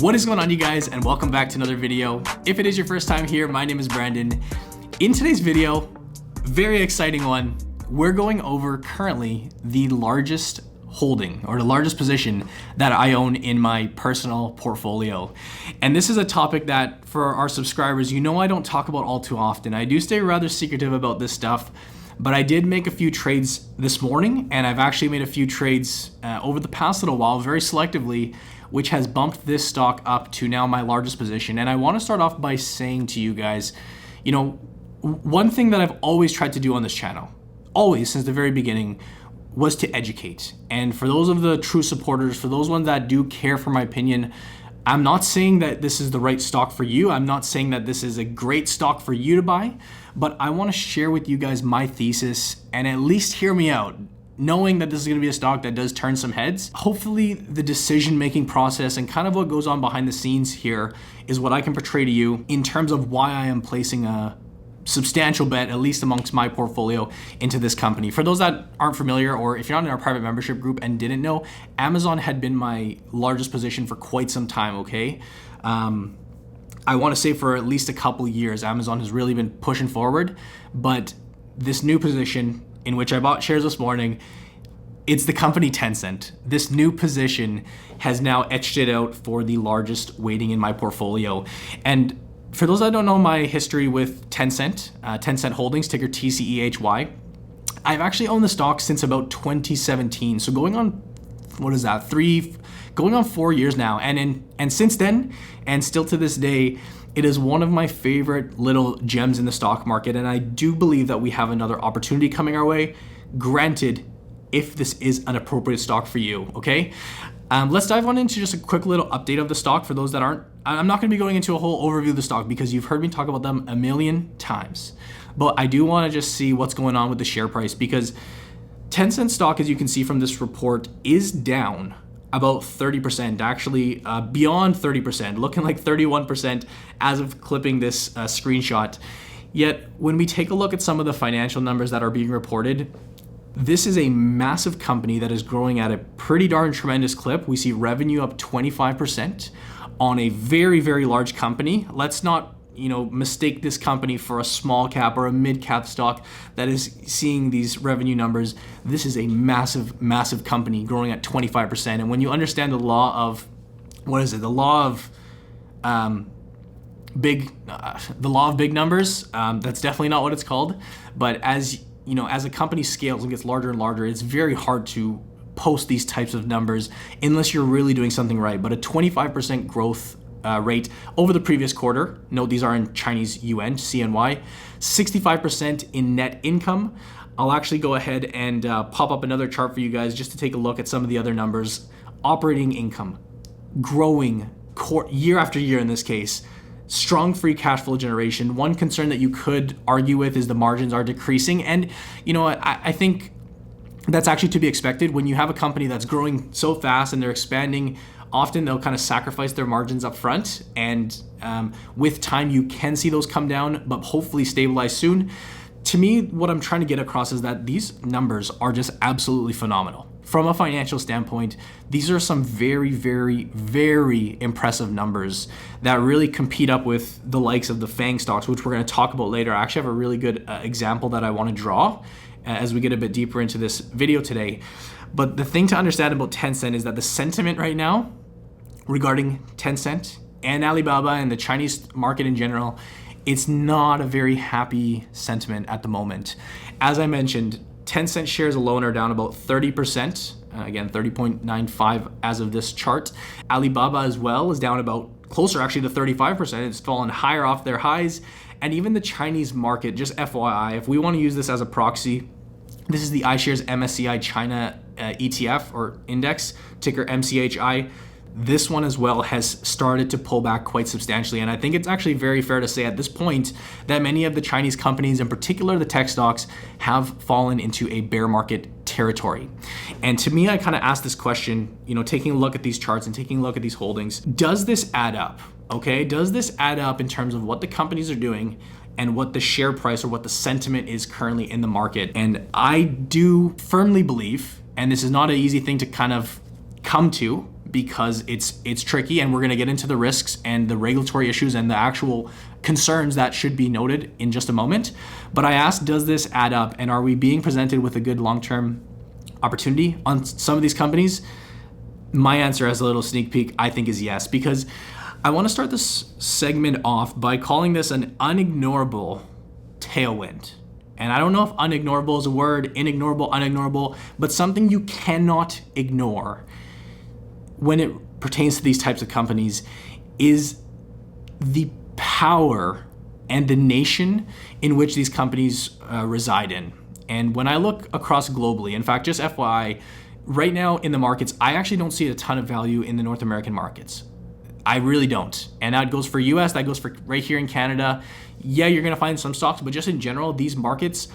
What is going on, you guys, and welcome back to another video. If it is your first time here, my name is Brandon. In today's video, very exciting one, we're going over currently the largest holding or the largest position that I own in my personal portfolio. And this is a topic that for our subscribers, I don't talk about all too often. I do stay rather secretive about this stuff, but I did make a few trades this morning, and I've actually made a few trades over the past little while, very selectively, which has bumped this stock up to now my largest position. And I want to start off by saying to you guys, one thing that I've always tried to do on this channel, always since the very beginning, was to educate. And for those of the true supporters, for those ones that do care for my opinion, I'm not saying that this is the right stock for you. I'm not saying that this is a great stock for you to buy, but I want to share with you guys my thesis and at least hear me out, knowing that this is going to be a stock that does turn some heads. Hopefully the decision-making process and kind of what goes on behind the scenes here is what I can portray to you in terms of why I am placing a substantial bet, at least amongst my portfolio, into this company. For those that aren't familiar, or if you're not in our private membership group and didn't know, Amazon had been my largest position for quite some time, okay? I want to say for at least a couple years, Amazon has really been pushing forward, but this new position in which I bought shares this morning, it's the company Tencent. This new position has now etched it out for the largest weighting in my portfolio. And for those that don't know my history with Tencent, Tencent Holdings, ticker TCEHY, I've actually owned the stock since about 2017. So going on, going on 4 years now. And since then, and still to this day, it is one of my favorite little gems in the stock market, and I do believe that we have another opportunity coming our way, granted, if this is an appropriate stock for you, okay? Let's dive on into just a quick little update of the stock for those that aren't. I'm not gonna be going into a whole overview of the stock because you've heard me talk about them a million times, but I do wanna just see what's going on with the share price, because Tencent stock, as you can see from this report, is down about 30%, actually beyond 30%, looking like 31% as of clipping this screenshot. Yet when we take a look at some of the financial numbers that are being reported, this is a massive company that is growing at a pretty darn tremendous clip. We see revenue up 25% on a very, very large company. Let's not mistake this company for a small cap or a mid cap stock that is seeing these revenue numbers. This is a massive, massive company growing at 25%. And when you understand the law of, the law of big numbers, that's definitely not what it's called. But as a company scales and gets larger and larger, it's very hard to post these types of numbers unless you're really doing something right. But a 25% growth rate over the previous quarter. Note these are in Chinese yuan, CNY. 65% in net income. I'll actually go ahead and pop up another chart for you guys just to take a look at some of the other numbers. Operating income growing year after year in this case. Strong free cash flow generation. One concern that you could argue with is the margins are decreasing. And I think that's actually to be expected. When you have a company that's growing so fast and they're expanding, often they'll kind of sacrifice their margins up front, and with time you can see those come down, but hopefully stabilize soon. To me, what I'm trying to get across is that these numbers are just absolutely phenomenal. From a financial standpoint, these are some very, very, very impressive numbers that really compete up with the likes of the FANG stocks, which we're going to talk about later. I actually have a really good example that I want to draw as we get a bit deeper into this video today. But the thing to understand about Tencent is that the sentiment right now regarding Tencent and Alibaba and the Chinese market in general, it's not a very happy sentiment at the moment. As I mentioned, Tencent shares alone are down about 30%, again 30.95 as of this chart. Alibaba as well is down about closer actually to 35%. It's fallen higher off their highs. And even the Chinese market, just FYI, if we want to use this as a proxy, this is the iShares MSCI China ETF or index, ticker MCHI. This one as well has started to pull back quite substantially. And I think it's actually very fair to say at this point that many of the Chinese companies, in particular the tech stocks, have fallen into a bear market territory. And to me, I kind of asked this question, taking a look at these charts and taking a look at these holdings, does this add up? Okay, does this add up in terms of what the companies are doing and what the share price or what the sentiment is currently in the market? And I do firmly believe, and this is not an easy thing to kind of come to, because it's tricky, and we're going to get into the risks and the regulatory issues and the actual concerns that should be noted in just a moment. But I asked, does this add up, and are we being presented with a good long-term opportunity on some of these companies? My answer, as a little sneak peek, I think is yes, because I want to start this segment off by calling this an unignorable tailwind. And I don't know if unignorable is a word, unignorable, but something you cannot ignore when it pertains to these types of companies is the power and the nation in which these companies reside in. And when I look across globally, in fact, just FYI, right now in the markets, I actually don't see a ton of value in the North American markets. I really don't. And that goes for US, that goes for right here in Canada. Yeah, you're gonna find some stocks, but just in general, these markets,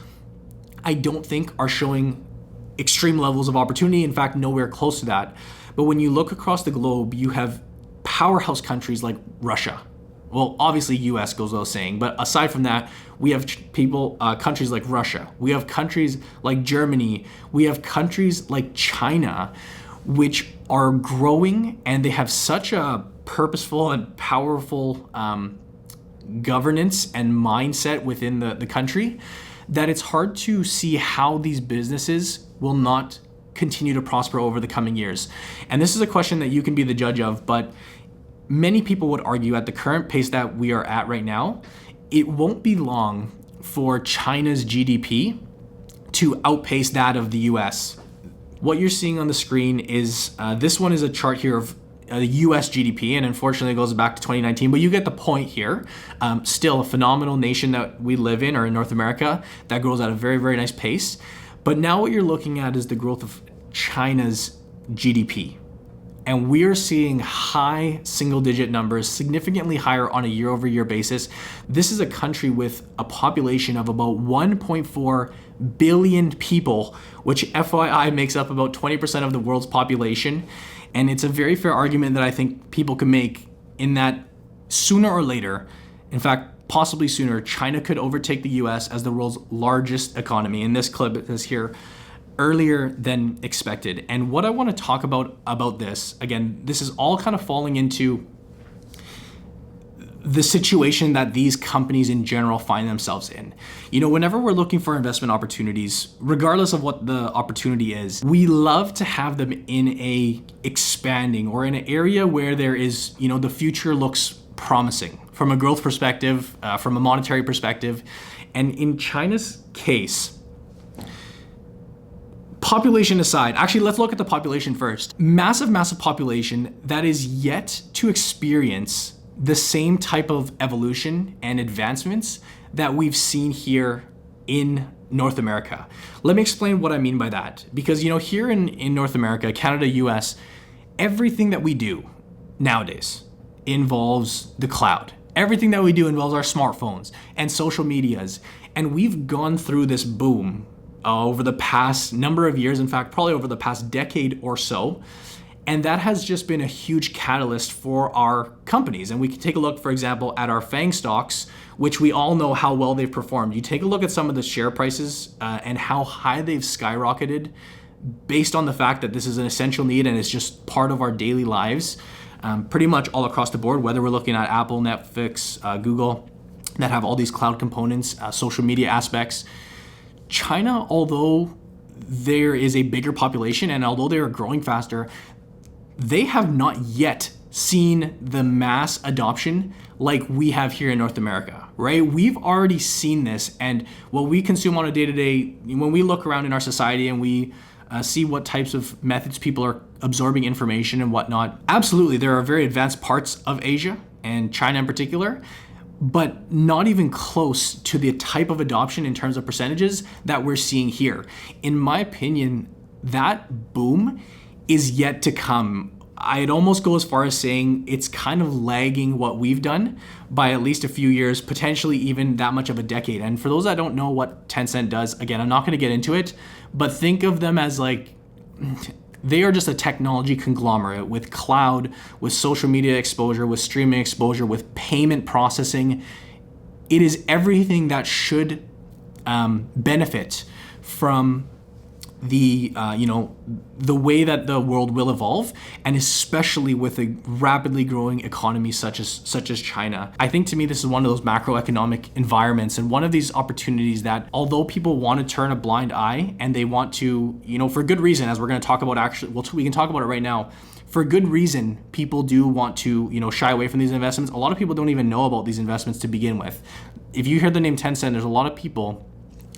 I don't think are showing extreme levels of opportunity. In fact, nowhere close to that. But when you look across the globe, you have powerhouse countries like Russia. Well, obviously US goes without saying, but aside from that, we have countries like Russia. We have countries like Germany. We have countries like China, which are growing, and they have such a purposeful and powerful governance and mindset within the country that it's hard to see how these businesses will not continue to prosper over the coming years. And this is a question that you can be the judge of, but many people would argue at the current pace that we are at right now, it won't be long for China's GDP to outpace that of the US. What you're seeing on the screen is, this one is a chart here of the US GDP, and unfortunately it goes back to 2019, but you get the point here. Still a phenomenal nation that we live in, or in North America, that grows at a very, very nice pace. But now what you're looking at is the growth of China's GDP. And we're seeing high single-digit numbers, significantly higher on a year-over-year basis. This is a country with a population of about 1.4 billion people, which FYI makes up about 20% of the world's population. And it's a very fair argument that I think people can make in that sooner or later, in fact, possibly sooner, China could overtake the US as the world's largest economy. In this clip, it says here, earlier than expected. And what I want to talk about this, again, this is all kind of falling into the situation that these companies in general find themselves in. You know, whenever we're looking for investment opportunities, regardless of what the opportunity is, we love to have them in a expanding or in an area where there is, you know, the future looks promising from a growth perspective, from a monetary perspective. And in China's case, population aside, actually, let's look at the population first. Massive population that is yet to experience the same type of evolution and advancements that we've seen here in North America. Let me explain what I mean by that. Because, you know, here in North America, Canada, US, everything that we do nowadays involves the cloud. Everything that we do involves our smartphones and social medias. And we've gone through this boom over the past number of years, in fact, probably over the past decade or so. And that has just been a huge catalyst for our companies. And we can take a look, for example, at our FANG stocks, which we all know how well they've performed. You take a look at some of the share prices and how high they've skyrocketed based on the fact that this is an essential need and it's just part of our daily lives, pretty much all across the board, whether we're looking at Apple, Netflix, Google, that have all these cloud components, social media aspects. China, although there is a bigger population and although they are growing faster, they have not yet seen the mass adoption like we have here in North America, right? We've already seen this, and what we consume on a day-to-day, when we look around in our society and we see what types of methods people are absorbing information and whatnot, absolutely, there are very advanced parts of Asia and China in particular, but not even close to the type of adoption in terms of percentages that we're seeing here. In my opinion, that boom is yet to come. I'd almost go as far as saying it's kind of lagging what we've done by at least a few years, potentially even that much of a decade. And for those that don't know what Tencent does, again, I'm not going to get into it, but think of them as like, they are just a technology conglomerate with cloud, with social media exposure, with streaming exposure, with payment processing. It is everything that should benefit from the the way that the world will evolve, and especially with a rapidly growing economy such as China. I think to me this is one of those macroeconomic environments and one of these opportunities that, although people want to turn a blind eye and they want to, for good reason, as we're going to talk about, actually, we can talk about it right now. For good reason, people do want to, shy away from these investments. A lot of people don't even know about these investments to begin with. If you hear the name Tencent, there's a lot of people,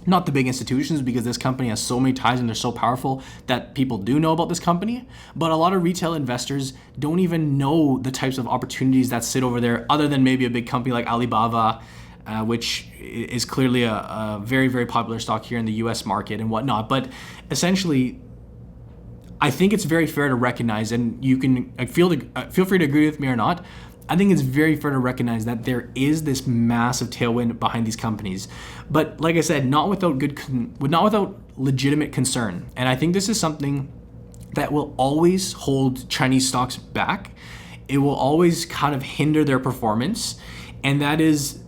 not the big institutions, because this company has so many ties and they're so powerful that people do know about this company, but a lot of retail investors don't even know the types of opportunities that sit over there, other than maybe a big company like Alibaba, which is clearly a very, very popular stock here in the US market and whatnot. But essentially, I think it's very fair to recognize, and you can feel free to agree with me or not, I think it's very fair to recognize that there is this massive tailwind behind these companies. But like I said, not without legitimate concern. And I think this is something that will always hold Chinese stocks back. It will always kind of hinder their performance. And that is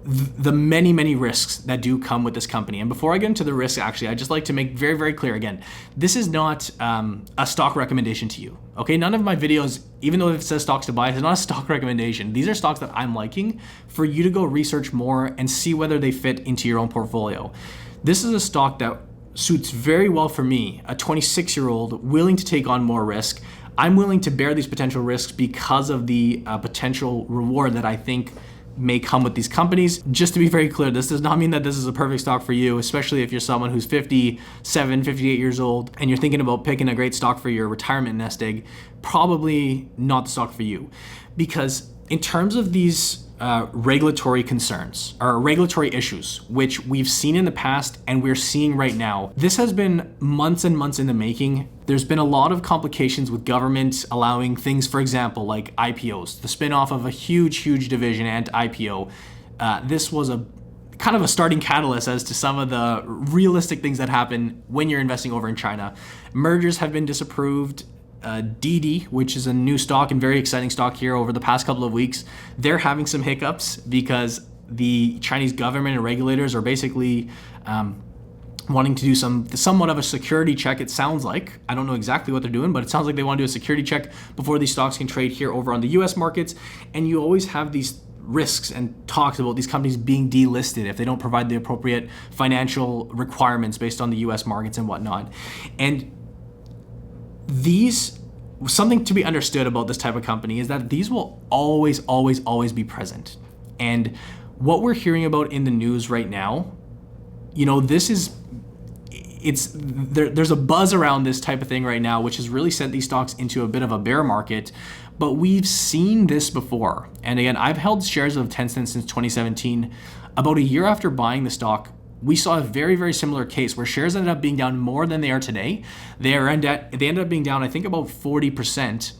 the many, many risks that do come with this company. And before I get into the risks, actually, I'd just like to make very, very clear again, this is not a stock recommendation to you, okay? None of my videos, even though it says stocks to buy, it's not a stock recommendation. These are stocks that I'm liking for you to go research more and see whether they fit into your own portfolio. This is a stock that suits very well for me, a 26-year-old willing to take on more risk. I'm willing to bear these potential risks because of the potential reward that I think may come with these companies. Just to be very clear, this does not mean that this is a perfect stock for you, especially if you're someone who's 57, 58 years old and you're thinking about picking a great stock for your retirement nest egg. Probably not the stock for you, because in terms of these regulatory concerns or regulatory issues, which we've seen in the past and we're seeing right now, this has been months and months in the making. There's been a lot of complications with government allowing things, for example, like IPOs, the spinoff of a huge division and IPO. This was a kind of a starting catalyst as to some of the realistic things that happen when you're investing over in China. Mergers have been disapproved. DD, which is a new stock and very exciting stock here over the past couple of weeks, they're having some hiccups because the Chinese government and regulators are basically wanting to do somewhat of a security check, it sounds like. I don't know exactly what they're doing, but it sounds like they want to do a security check before these stocks can trade here over on the US markets. And you always have these risks and talks about these companies being delisted if they don't provide the appropriate financial requirements based on the US markets and whatnot. And something to be understood about this type of company is that these will always be present. And what we're hearing about in the news right now, there's a buzz around this type of thing right now, which has really sent these stocks into a bit of a bear market. But we've seen this before. And again, I've held shares of Tencent since 2017. About a year after buying the stock, we saw a very, very similar case where shares ended up being down more than they are today. They ended up being down, I think, about 40%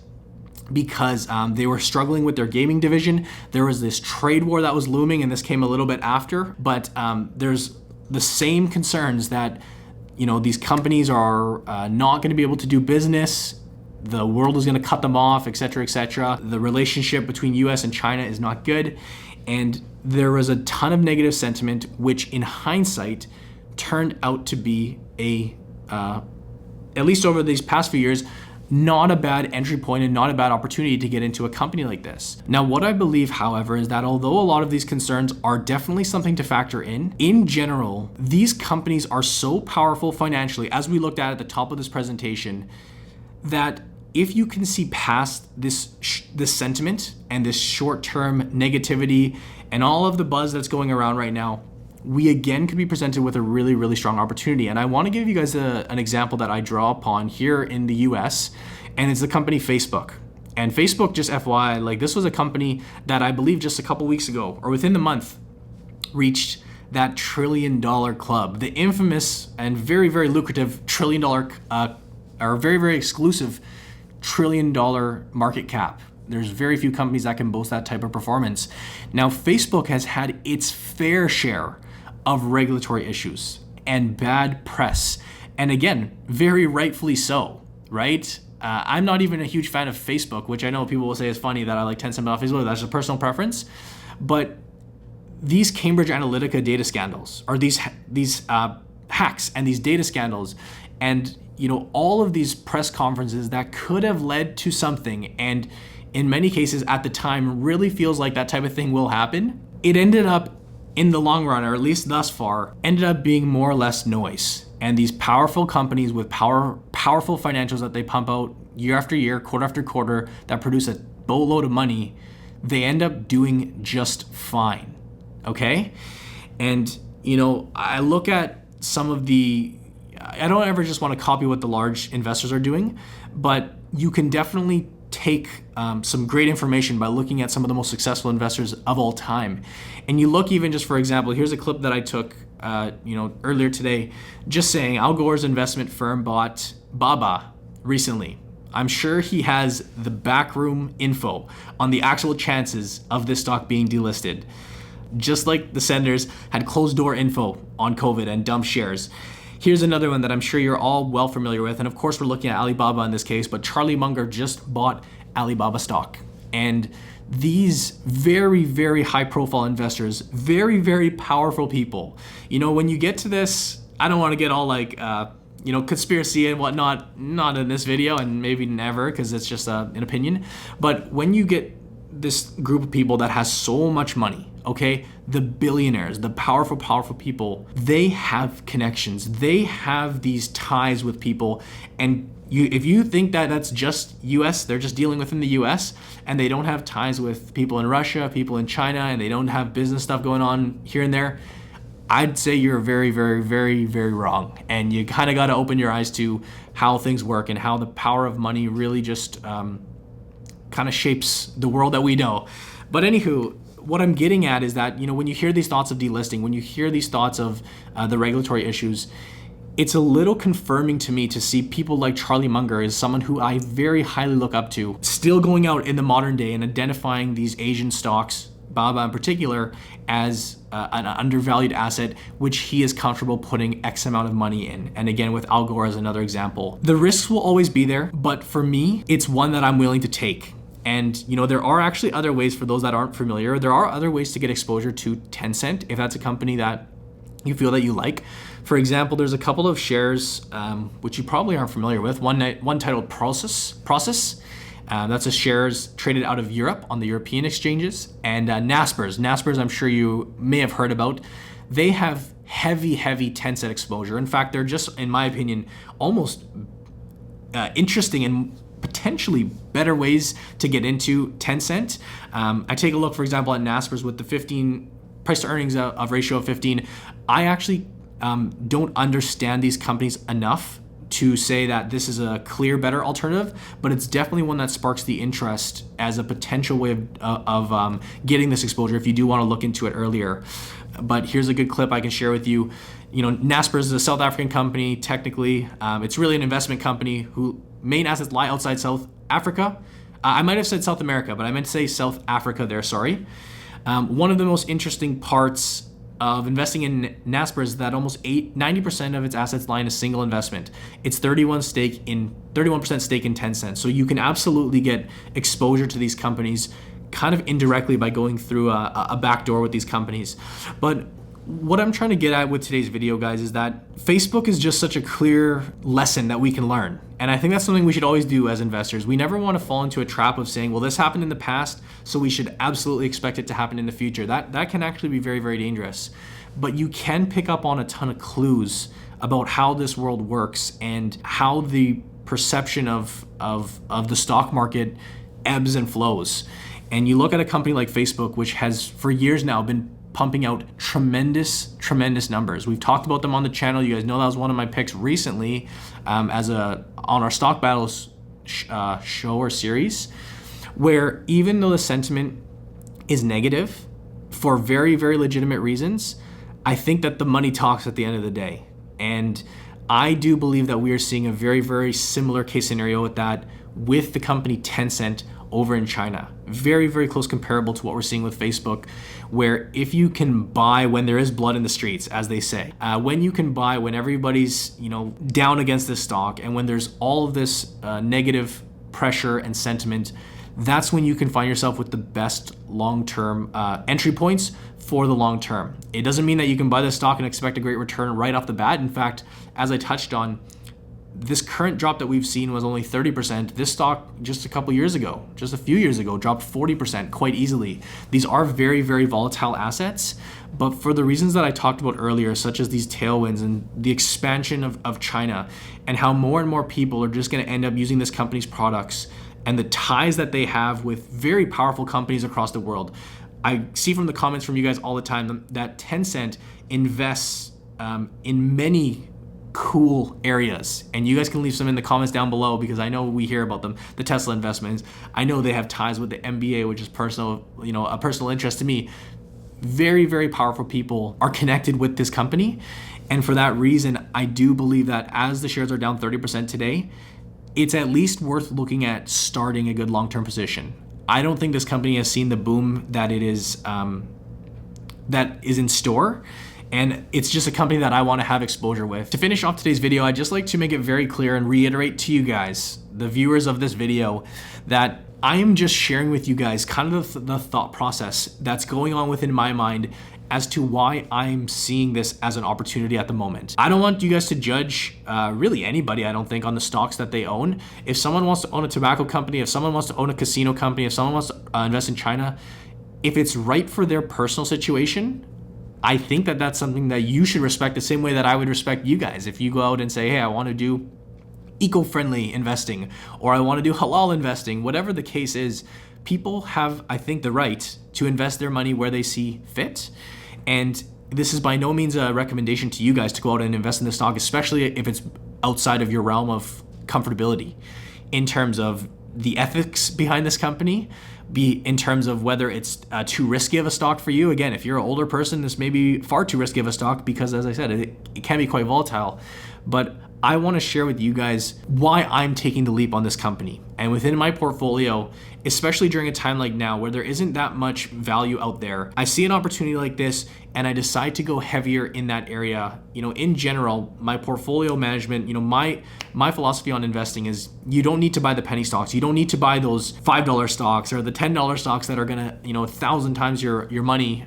because they were struggling with their gaming division. There was this trade war that was looming, and this came a little bit after. But there's the same concerns that these companies are not going to be able to do business. The world is going to cut them off, et cetera, et cetera. The relationship between US and China is not good. And there was a ton of negative sentiment, which in hindsight turned out to be at least over these past few years, not a bad entry point and not a bad opportunity to get into a company like this. Now, what I believe, however, is that although a lot of these concerns are definitely something to factor in general, these companies are so powerful financially, as we looked at the top of this presentation, that if you can see past this sentiment and this short-term negativity and all of the buzz that's going around right now, we again could be presented with a really, really strong opportunity. And I want to give you guys an example that I draw upon here in the US, and it's the company Facebook. And Facebook, just FYI, this was a company that I believe just a couple weeks ago or within the month reached that $1 trillion club, the infamous and very, very lucrative $1 trillion or very, very exclusive $1 trillion market cap. There's very few companies that can boast that type of performance. Now, Facebook has had its fair share of regulatory issues and bad press. And again, very rightfully so, right? I'm not even a huge fan of Facebook, which I know people will say is funny that I like Tencent off Facebook. That's a personal preference. But these Cambridge Analytica data scandals, or these hacks and these data scandals, And, all of these press conferences that could have led to something, and in many cases at the time really feels like that type of thing will happen, it ended up in the long run, or at least thus far, ended up being more or less noise. And these powerful companies with powerful financials that they pump out year after year, quarter after quarter, that produce a boatload of money, they end up doing just fine, okay? And, I look at some of I don't ever just want to copy what the large investors are doing, but you can definitely take some great information by looking at some of the most successful investors of all time. And you look even just, for example, here's a clip that I took earlier today, just saying Al Gore's investment firm bought Baba recently. I'm sure he has the backroom info on the actual chances of this stock being delisted. Just like the senators had closed door info on COVID and dumped shares. Here's another one that I'm sure you're all well familiar with. And of course, we're looking at Alibaba in this case, but Charlie Munger just bought Alibaba stock. And these very, very high profile investors, very, very powerful people, when you get to this, I don't want to get all like, conspiracy and whatnot, not in this video and maybe never, because it's just an opinion. But when you get this group of people that has so much money, okay, the billionaires, the powerful people, they have connections. They have these ties with people. And if you think that that's just US, they're just dealing within the US, and they don't have ties with people in Russia, people in China, and they don't have business stuff going on here and there, I'd say you're very, very, very, very wrong. And you kind of got to open your eyes to how things work and how the power of money really just kind of shapes the world that we know. But anywho, what I'm getting at is that, when you hear these thoughts of delisting, when you hear these thoughts of the regulatory issues, it's a little confirming to me to see people like Charlie Munger, as someone who I very highly look up to, still going out in the modern day and identifying these Asian stocks, Baba in particular, as an undervalued asset, which he is comfortable putting X amount of money in. And again, with Al Gore as another example. The risks will always be there, but for me, it's one that I'm willing to take. And, there are actually other ways for those that aren't familiar. There are other ways to get exposure to Tencent, if that's a company that you feel that you like. For example, there's a couple of shares, which you probably aren't familiar with. One titled Process. That's a shares traded out of Europe on the European exchanges. And Naspers, I'm sure you may have heard about. They have heavy Tencent exposure. In fact, they're just, in my opinion, almost interesting and potentially better ways to get into Tencent. I take a look, for example, at Naspers with the 15 price to earnings of ratio of 15. I actually don't understand these companies enough to say that this is a clear, better alternative, but it's definitely one that sparks the interest as a potential way of getting this exposure if you do want to look into it earlier. But here's a good clip I can share with you. Naspers is a South African company, technically. It's really an investment company whose main assets lie outside South Africa. I might have said South America, but I meant to say South Africa there, sorry. One of the most interesting parts of investing in Naspers is that almost 90% of its assets lie in a single investment. It's 31% stake in Tencent. So you can absolutely get exposure to these companies kind of indirectly by going through a back door with these companies. But what I'm trying to get at with today's video, guys, is that Facebook is just such a clear lesson that we can learn. And I think that's something we should always do as investors. We never want to fall into a trap of saying, well, this happened in the past, so we should absolutely expect it to happen in the future. That can actually be very, very dangerous. But you can pick up on a ton of clues about how this world works and how the perception of the stock market ebbs and flows. And you look at a company like Facebook, which has for years now been pumping out tremendous numbers. We've talked about them on the channel. You guys know that was one of my picks recently on our Stock Battles show or series, where even though the sentiment is negative for very, very legitimate reasons, I think that the money talks at the end of the day. And I do believe that we are seeing a very, very similar case scenario with that with the company Tencent over in China. Very, very close comparable to what we're seeing with Facebook, where if you can buy when there is blood in the streets, as they say, when you can buy when everybody's down against this stock and when there's all of this negative pressure and sentiment, that's when you can find yourself with the best long-term entry points for the long term. It doesn't mean that you can buy this stock and expect a great return right off the bat. In fact, as I touched on, this current drop that we've seen was only 30%. This stock just a couple years ago, just a few years ago, dropped 40% quite easily. These are very, very volatile assets, but for the reasons that I talked about earlier, such as these tailwinds and the expansion of China, and how more and more people are just going to end up using this company's products, and the ties that they have with very powerful companies across the world. I see from the comments from you guys all the time that Tencent invests in many cool areas, and you guys can leave some in the comments down below, because I know we hear about them. The Tesla investments, I know they have ties with the NBA, which is personal, a personal interest to me. Very, very powerful people are connected with this company, and for that reason, I do believe that as the shares are down 30% today, it's at least worth looking at starting a good long-term position. I don't think this company has seen the boom that it is that is in store, and it's just a company that I want to have exposure with. To finish off today's video, I'd just like to make it very clear and reiterate to you guys, the viewers of this video, that I am just sharing with you guys kind of the thought process that's going on within my mind as to why I'm seeing this as an opportunity at the moment. I don't want you guys to judge really anybody, I don't think, on the stocks that they own. If someone wants to own a tobacco company, if someone wants to own a casino company, if someone wants to invest in China, if it's right for their personal situation, I think that that's something that you should respect the same way that I would respect you guys. If you go out and say, hey, I want to do eco-friendly investing, or I want to do halal investing, whatever the case is, people have, I think, the right to invest their money where they see fit. And this is by no means a recommendation to you guys to go out and invest in the stock, especially if it's outside of your realm of comfortability in terms of the ethics behind this company, be in terms of whether it's too risky of a stock for you. Again, if you're an older person, this may be far too risky of a stock because, as I said, it can be quite volatile. But I want to share with you guys why I'm taking the leap on this company. And within my portfolio, especially during a time like now where there isn't that much value out there, I see an opportunity like this and I decide to go heavier in that area. In general, my portfolio management, my philosophy on investing is you don't need to buy the penny stocks. You don't need to buy those $5 stocks or the $10 stocks that are gonna, 1,000 times your money.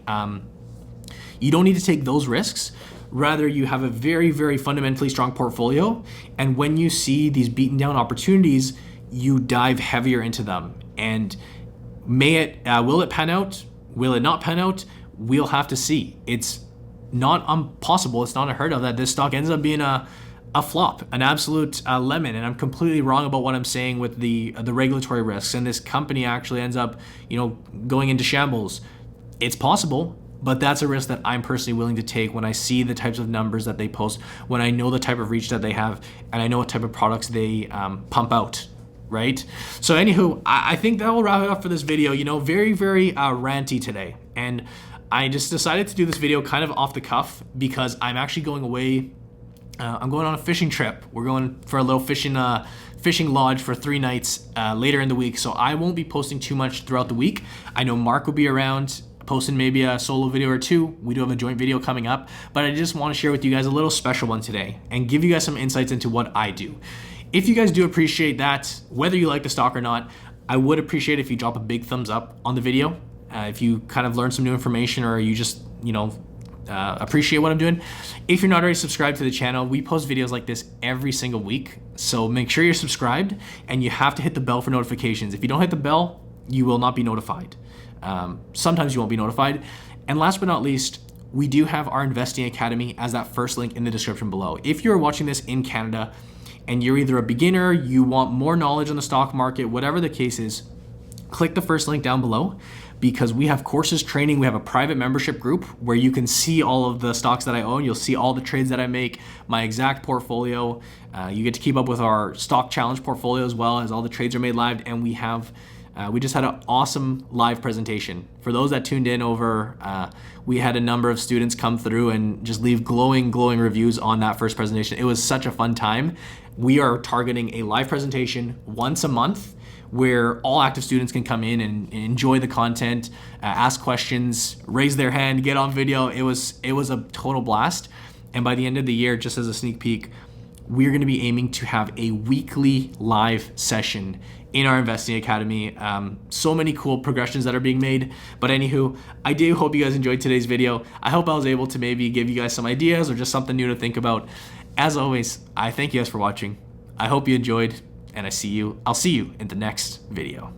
You don't need to take those risks. Rather, you have a very, very fundamentally strong portfolio. And when you see these beaten down opportunities, you dive heavier into them. And will it pan out? Will it not pan out? We'll have to see. It's not impossible. It's not unheard of that this stock ends up being a flop, an absolute lemon. And I'm completely wrong about what I'm saying with the regulatory risks. And this company actually ends up, going into shambles. It's possible. But that's a risk that I'm personally willing to take when I see the types of numbers that they post, when I know the type of reach that they have, and I know what type of products they pump out, right? So anywho, I think that will wrap it up for this video. Very, very ranty today. And I just decided to do this video kind of off the cuff because I'm actually going away. I'm going on a fishing trip. We're going for a little fishing lodge for 3 nights later in the week. So I won't be posting too much throughout the week. I know Mark will be around, posting maybe a solo video or two. We do have a joint video coming up, but I just want to share with you guys a little special one today and give you guys some insights into what I do. If you guys do appreciate that, whether you like the stock or not, I would appreciate if you drop a big thumbs up on the video. If you kind of learn some new information or you just, appreciate what I'm doing. If you're not already subscribed to the channel, we post videos like this every single week. So make sure you're subscribed and you have to hit the bell for notifications. If you don't hit the bell, you will not be notified. Sometimes you won't be notified. And last but not least, we do have our Investing Academy as that first link in the description below. If you're watching this in Canada and you're either a beginner, you want more knowledge on the stock market, whatever the case is, click the first link down below because we have courses, training, we have a private membership group where you can see all of the stocks that I own. You'll see all the trades that I make, my exact portfolio. You get to keep up with our stock challenge portfolio as well as all the trades are made live, and we just had an awesome live presentation. For those that tuned in over, we had a number of students come through and just leave glowing reviews on that first presentation. It was such a fun time. We are targeting a live presentation once a month where all active students can come in and enjoy the content, ask questions, raise their hand, get on video. It was a total blast. And by the end of the year, just as a sneak peek, we're gonna be aiming to have a weekly live session in our Investing Academy. So many cool progressions that are being made. But anywho, I do hope you guys enjoyed today's video. I hope I was able to maybe give you guys some ideas or just something new to think about. As always, I thank you guys for watching. I hope you enjoyed, and I'll see you in the next video.